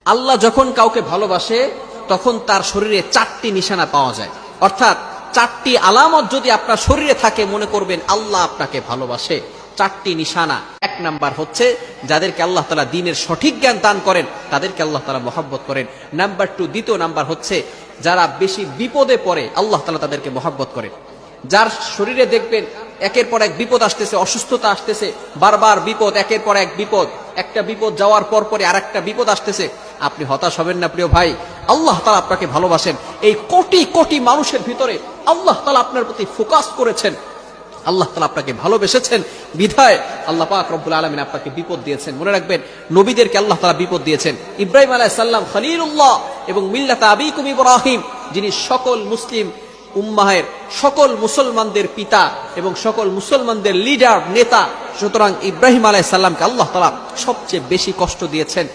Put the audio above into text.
আল্লাহ যখন কাউকে ভালোবাসে তখন তার শরীরে 4টি নিশানা পাওয়া যায়, অর্থাৎ 4টি আলামত যদি আপনার শরীরে থাকে মনে করবেন আল্লাহ আপনাকে ভালোবাসে। 4টি নিশানা। 1 নাম্বার হচ্ছে যাদেরকে আল্লাহ তাআলা দ্বীনের সঠিক জ্ঞান দান করেন তাদেরকে আল্লাহ তাআলা মহব্বত করেন। নাম্বার 2, দ্বিতীয় নাম্বার হচ্ছে যারা বেশি বিপদে পড়ে আল্লাহ তাআলা তাদেরকে মহব্বত করেন। যার শরীরে দেখবেন একের পর এক বিপদ আসতেছে, অসুস্থতা আসতেছে, বারবার বিপদ, একের পর এক বিপদ, একটা বিপদ যাওয়ার পর পরে আরেকটা বিপদ আসতেছে, আপনি হতাশ হবেন না প্রিয় ভাই। আল্লাহ তাআলা আপনাকে ভালোবাসেন। এই কোটি কোটি মানুষের ভিতরে আল্লাহ তাআলা আপনার প্রতি ফোকাস করেছেন, আল্লাহ তাআলা আপনাকে ভালোবেসেছেন বিধায় আল্লাহ পাক রব্বুল আলামিন আপনাকে বিপদ দিয়েছেন। মনে রাখবেন নবীদেরকে আল্লাহ তাআলা বিপদ দিয়েছেন। ইব্রাহিম আলাইহিস সালাম খলিলুল্লাহ এবং মিল্লাতা আবিকুম ইব্রাহিম, যিনি সকল মুসলিম উম্মাহের সকল মুসলমানদের পিতা এবং সকল মুসলমানদের লিডার নেতা, সুতরাং ইব্রাহিম আলাইহিস সালামকে আল্লাহ তাআলা সবচেয়ে বেশি কষ্ট দিয়েছেন।